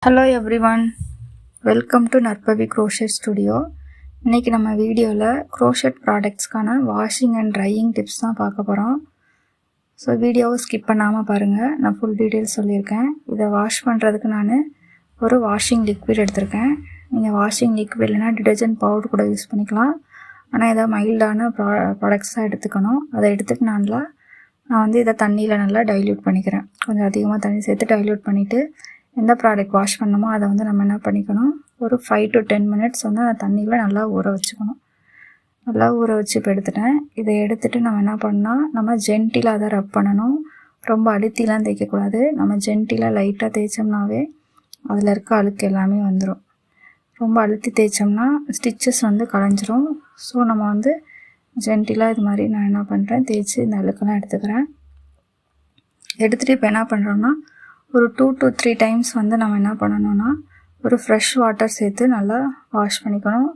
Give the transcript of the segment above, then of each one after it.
Hello everyone, welcome to Narpavi Crochet Studio. இன்னைக்கு நம்ம வீடியோவில் crochet ப்ராடக்ட்ஸ்க்கான வாஷிங் அண்ட் ட்ரையிங் டிப்ஸ் தான் பார்க்க போகிறோம். ஸோ வீடியோவை ஸ்கிப் பண்ணாமல் பாருங்கள். நான் ஃபுல் டீட்டெயில்ஸ் சொல்லியிருக்கேன். இதை வாஷ் பண்ணுறதுக்கு நான் ஒரு வாஷிங் லிக்விட் எடுத்திருக்கேன். நீங்கள் வாஷிங் லிக்விட் இல்லைனா டிடர்ஜென்ட் பவுடர் கூட யூஸ் பண்ணிக்கலாம். ஆனால் ஏதாவது மைல்டான ப்ராடக்ட்ஸ் தான் எடுத்துக்கணும். அதை எடுத்துகிட்டு நான் வந்து இதை தண்ணியில் நல்லா டைல்யூட் பண்ணிக்கிறேன். கொஞ்சம் அதிகமாக தண்ணி சேர்த்து டைல்யூட் பண்ணிவிட்டு எந்த ப்ராடக்ட் வாஷ் பண்ணணுமோ அதை வந்து நம்ம என்ன பண்ணிக்கணும், ஒரு 5 to 10 minutes வந்து அந்த தண்ணியில் நல்லா ஊற வச்சுக்கணும். நல்லா ஊற வச்சு இப்போ எடுத்துட்டேன். இதை எடுத்துகிட்டு நம்ம என்ன பண்ணால், நம்ம ஜென்டிலாக அதை ரப் பண்ணணும். ரொம்ப அழுத்திலாம் தேய்க்கக்கூடாது. நம்ம ஜென்டிலாக லைட்டாக தேய்ச்சோம்னாவே அதில் இருக்க அழுக்கு எல்லாமே வந்துடும். ரொம்ப அழுத்தி தேய்ச்சோம்னா ஸ்டிச்சஸ் வந்து கலைஞ்சிரும். ஸோ நம்ம வந்து ஜென்டிலாக இது மாதிரி நான் என்ன பண்ணுறேன், தேய்ச்சி இந்த அழுக்கெல்லாம் எடுத்துக்கிறேன். எடுத்துகிட்டு இப்போ என்ன பண்ணுறோன்னா, ஒரு 2 to 3 times வந்து நம்ம என்ன பண்ணணும்னா, ஒரு ஃப்ரெஷ் வாட்டர் சேர்த்து நல்லா வாஷ் பண்ணிக்கணும்.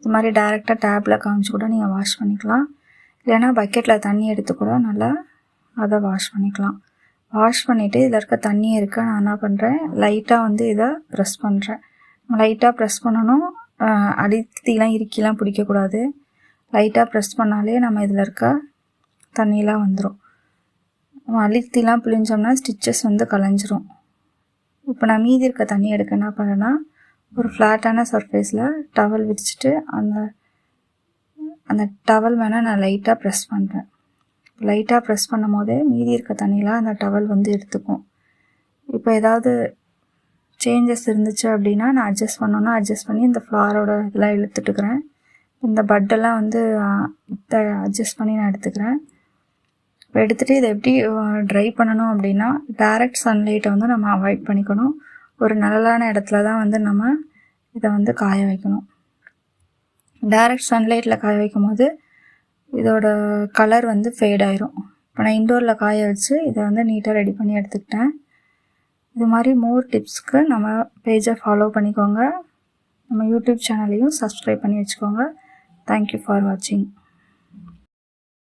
இது மாதிரி டைரெக்டாக டேப்பில் காமிச்சு கூட நீங்கள் வாஷ் பண்ணிக்கலாம். இல்லைனா பக்கெட்டில் தண்ணி எடுத்து கூட நல்லா அதை வாஷ் பண்ணிக்கலாம். வாஷ் பண்ணிவிட்டு இதில் இருக்க தண்ணி இருக்க நான் என்ன பண்ணுறேன், லைட்டாக வந்து இதை ப்ரெஸ் பண்ணுறேன். லைட்டாக ப்ரெஸ் பண்ணணும். அடித்திலாம் இறுக்கிலாம் பிடிக்கக்கூடாது. லைட்டாக ப்ரெஸ் பண்ணாலே நம்ம இதில் இருக்க தண்ணியெலாம் வந்துடும். அழுத்திலாம் பிழிஞ்சோம்னா ஸ்டிச்சஸ் வந்து கலைஞ்சிரும். இப்போ நான் மீதி இருக்க தண்ணி எடுக்க என்ன பண்ணுறேன்னா, ஒரு ஃப்ளாட்டான சர்ஃபேஸில் டவல் விரிச்சிட்டு அந்த டவல் மேலே நான் லைட்டாக ப்ரெஸ் பண்ணுறேன். லைட்டாக ப்ரெஸ் பண்ணும் போதே மீதி இருக்க தண்ணியெலாம் அந்த டவல் வந்து எடுத்துக்கும். இப்போ ஏதாவது சேஞ்சஸ் இருந்துச்சு அப்படின்னா நான் அட்ஜஸ்ட் பண்ணோன்னா அட்ஜஸ்ட் பண்ணி இந்த ஃப்ளாரோட இதெல்லாம் இழுத்துட்டுக்கிறேன். இந்த பட்டெல்லாம் வந்து அட்ஜஸ்ட் பண்ணி நான் எடுத்துக்கிறேன். இப்போ எடுத்துகிட்டு இதை எப்படி ட்ரை பண்ணணும் அப்படின்னா, டைரக்ட் சன்லைட்டை வந்து நம்ம அவாய்ட் பண்ணிக்கணும். ஒரு நிழலான இடத்துல தான் வந்து நம்ம இதை வந்து காய வைக்கணும். டைரக்ட் சன்லைட்டில் காய வைக்கும் போது இதோட கலர் வந்து ஃபேட் ஆயிரும். இப்போ நான் இன்டோரில் காய வச்சு இதை வந்து நீட்டாக ரெடி பண்ணி எடுத்துக்கிட்டேன். இது மாதிரி மோர் டிப்ஸ்க்கு நம்ம பேஜை ஃபாலோ பண்ணிக்கோங்க. நம்ம யூடியூப் சேனலையும் சப்ஸ்கிரைப் பண்ணி வச்சுக்கோங்க. தேங்க்யூ ஃபார் வாட்சிங்.